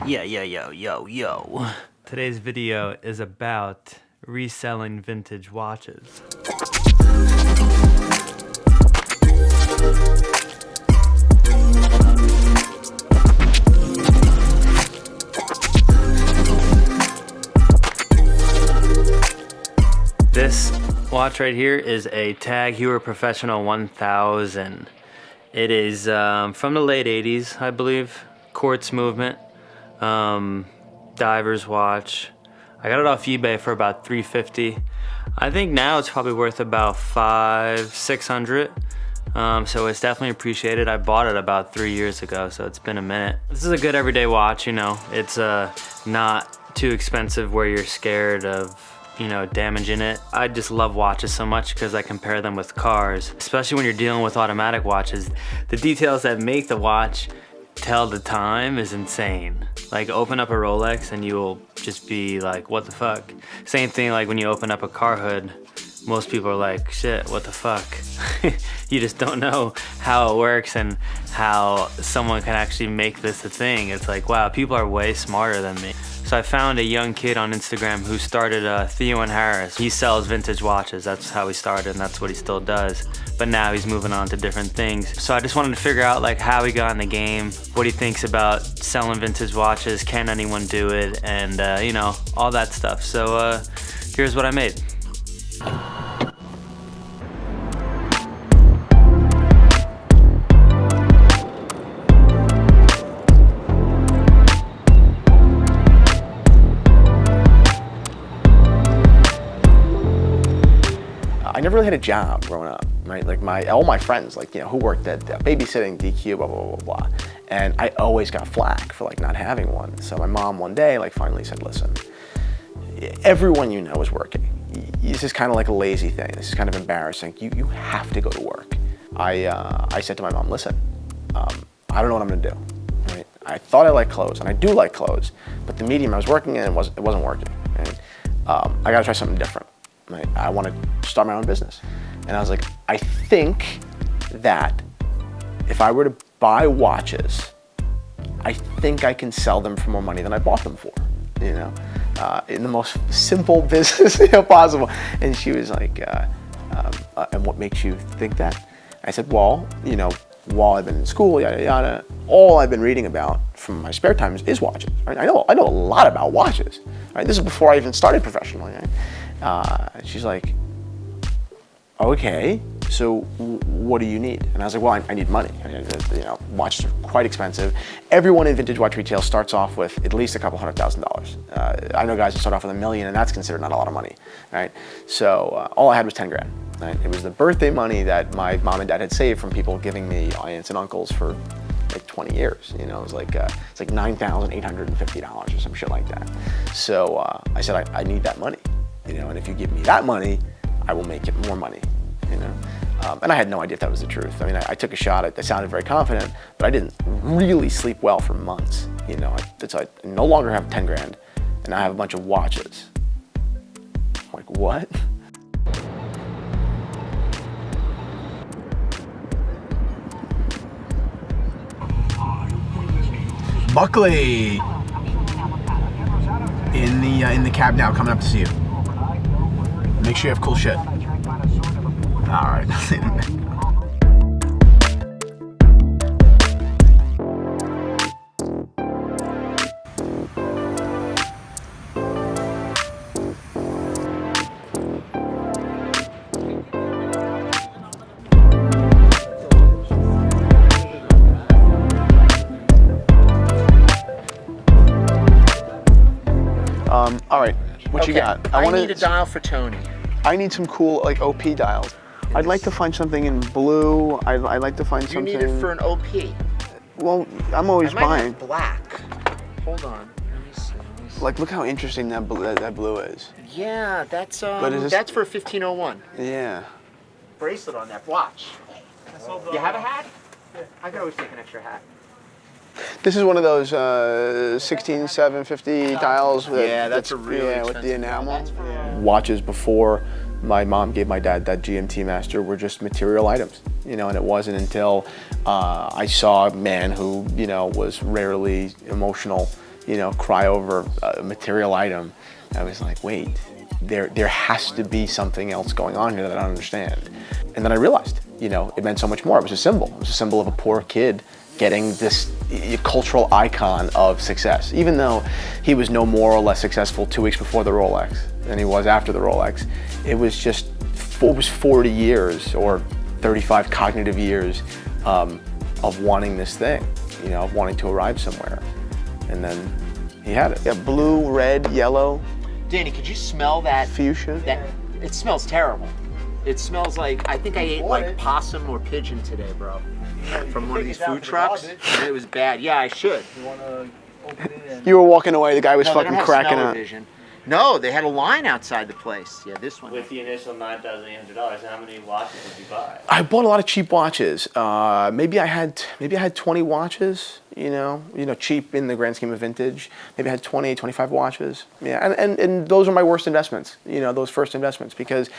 Yo. Today's video is about reselling vintage watches. This watch right here is a Tag Heuer Professional 1000. It is from the late 80s, I believe. Quartz movement. Diver's watch. I got it off eBay for about $350. I think now it's probably worth about $500-600. So it's definitely appreciated. I bought it about 3 years ago, so it's been a minute. This is a good everyday watch, you know. It's not too expensive where you're scared of, you know, damaging it. I just love watches so much because I compare them with cars, especially when you're dealing with automatic watches. The details that make the watch tell the time is insane. Like, open up a Rolex and you'll just be like, what the fuck? Same thing like when you open up a car hood, most people are like, shit, what the fuck? You just don't know how it works and how someone can actually make this a thing. It's like, wow, people are way smarter than me. So I found a young kid on Instagram who started Theo and Harris. He sells vintage watches. That's how he started, and that's what he still does. But now he's moving on to different things. So I just wanted to figure out like how he got in the game, what he thinks about selling vintage watches, can anyone do it, and you know, all that stuff. So here's what I made. I never really had a job growing up, right? Like all my friends, like, you know, who worked at babysitting, DQ, blah, blah, blah, blah. And I always got flack for like not having one. So my mom one day like finally said, listen, everyone you know is working. This is kind of like a lazy thing. This is kind of embarrassing. You have to go to work. I said to my mom, listen, I don't know what I'm gonna do, right? I thought I liked clothes, and I do like clothes, but the medium I was working in, it wasn't working, right? I gotta try something different. Right? I want to start my own business. And I was like, I think that if I were to buy watches, I think I can sell them for more money than I bought them for, you know, in the most simple business possible. And she was like, and what makes you think that? I said, well, you know, while I've been in school, yada, yada, all I've been reading about from my spare time is watches, right? I know a lot about watches, right? This is before I even started professionally, right? She's like, okay, so what do you need? And I was like, well, I need money. You know, watches are quite expensive. Everyone in vintage watch retail starts off with at least a couple $100,000. I know guys who start off with $1 million, and that's considered not a lot of money, right? So all I had was 10 grand. Right? It was the birthday money that my mom and dad had saved from people giving me aunts and uncles for like 20 years. You know, it was like it's like $9,850 or some shit like that. So I said, I need that money. You know, and if you give me that money, I will make it more money, you know? And I had no idea if that was the truth. I mean, I took a shot, I sounded very confident, but I didn't really sleep well for months, you know? I no longer have 10 grand, and I have a bunch of watches. I'm like, what? Buckley! In the cab now, coming up to see you. Make sure you have cool shit. All right. All right, what you got? I need a dial for Tony. I need some cool like OP dials. I'd like to find something in blue. I'd like to find something. You need it for an OP. Well, I'm always buying. Have black. Hold on. Let me see. Like, look how interesting that blue is. Yeah, that's But that's for 1501. Yeah. Bracelet on that watch. You have a hat? Yeah. I could always take an extra hat. This is one of those 16750 dials. That's a really expensive with the enamel. Watches before my mom gave my dad that GMT Master were just material items, you know, and it wasn't until I saw a man who, you know, was rarely emotional cry over a material item. I was like, wait, there has to be something else going on here that I don't understand. And then I realized, it meant so much more. It was a symbol. It was a symbol of a poor kid getting this cultural icon of success. Even though he was no more or less successful 2 weeks before the Rolex than he was after the Rolex, it was 40 years or 35 cognitive years of wanting this thing, of wanting to arrive somewhere. And then he had it. Yeah, blue, red, yellow. Danny, could you smell that? Fuchsia. It smells terrible. It smells like, I think I ate like possum or pigeon today, bro. From one of these food trucks. And it was bad. Yeah, I should. You want to open it and... You were walking away, the guy was No, they don't fucking have cracking smell up. vision. No, they had a line outside the place. Yeah, this one. With the initial $9,800, how many watches did you buy? I bought a lot of cheap watches. Maybe I had 20 watches, cheap in the grand scheme of vintage. Maybe I had 20, 25 watches. Yeah, and those are my worst investments, those first investments, because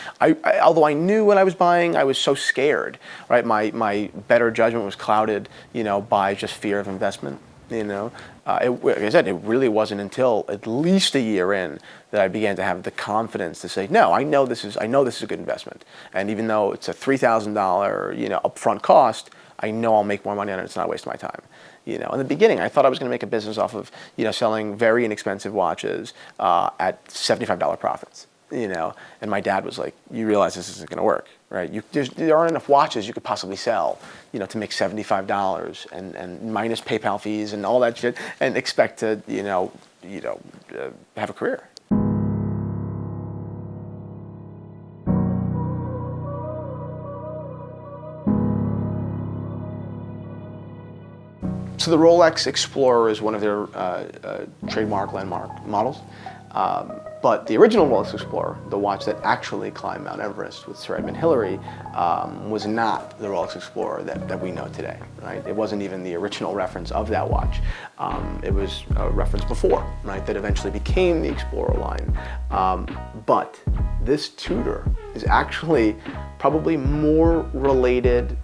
although I knew what I was buying, I was so scared, right? My better judgment was clouded, by just fear of investment. Like I said, it really wasn't until at least a year in that I began to have the confidence to say, no, I know this is a good investment. And even though it's a $3,000, upfront cost, I know I'll make more money on it. It's not a waste of my time. In the beginning, I thought I was going to make a business off of, selling very inexpensive watches at $75 profits. And my dad was like, you realize this isn't going to work, right? There aren't enough watches you could possibly sell, to make $75 and minus PayPal fees and all that shit and expect to, have a career. So the Rolex Explorer is one of their trademark landmark models. But the original Rolex Explorer, the watch that actually climbed Mount Everest with Sir Edmund Hillary, was not the Rolex Explorer that we know today, right? It wasn't even the original reference of that watch. It was a reference before, right, that eventually became the Explorer line. But this Tudor is actually probably more related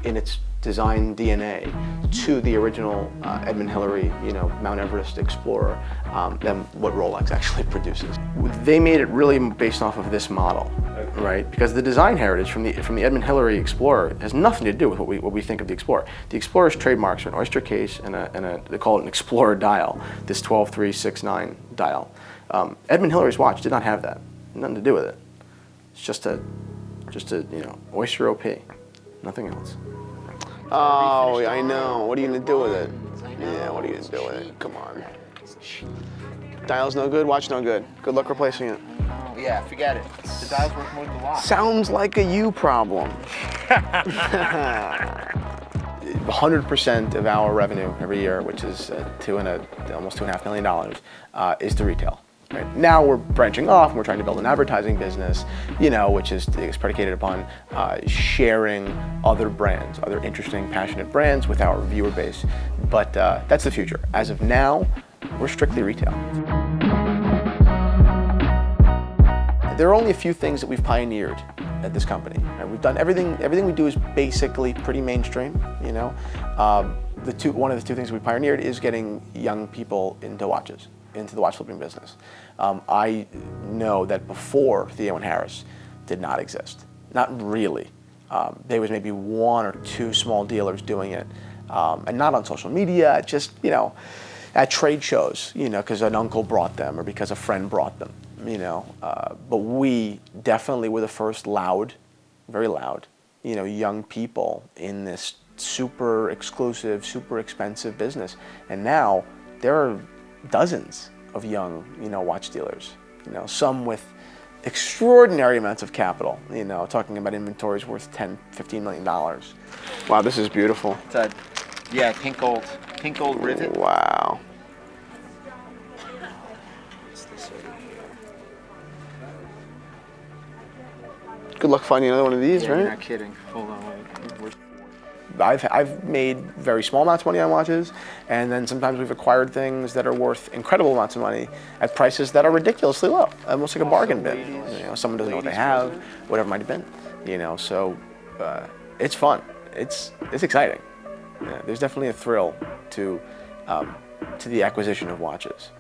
in its design DNA to the original Edmund Hillary, Mount Everest Explorer than what Rolex actually produces. They made it really based off of this model, right? Because the design heritage from the Edmund Hillary Explorer has nothing to do with what we think of the Explorer. The Explorer's trademarks are an oyster case and they call it an Explorer dial, this 12369 dial. Edmund Hillary's watch did not have that, nothing to do with it. It's just a oyster OP, nothing else. Oh, I know. What are you going to do with it? Yeah, what are you going to do with it? Come on. Dial's no good, watch no good. Good luck replacing it. Oh, yeah, forget it. The dial's worth more than the watch. Sounds like a you problem. 100% of our revenue every year, which is almost $2.5 million, is to retail. Right. Now we're branching off and we're trying to build an advertising business, which is predicated upon sharing other brands, other interesting, passionate brands with our viewer base. But that's the future. As of now, we're strictly retail. There are only a few things that we've pioneered at this company. Right? We've done everything we do is basically pretty mainstream. One of the two things we pioneered is getting young people into watches, into the watch flipping business. I know that before Theo and Harris did not exist. Not really. There was maybe one or two small dealers doing it, and not on social media, just at trade shows, because an uncle brought them or because a friend brought them, But we definitely were the first very loud, young people in this super exclusive, super expensive business. And now there are dozens of young, watch dealers, some with extraordinary amounts of capital, talking about inventories worth $10, $15 million. Wow, this is beautiful. It's a, pink gold rivet. Wow. What's this over here? Good luck finding another one of these, Yeah, right? you're not kidding. Hold on, wait. Where's I've made very small amounts of money on watches, and then sometimes we've acquired things that are worth incredible amounts of money at prices that are ridiculously low, almost like a bargain bin. Someone doesn't know what they have, whatever it might have been. So it's fun. It's exciting. There's definitely a thrill to to the acquisition of watches.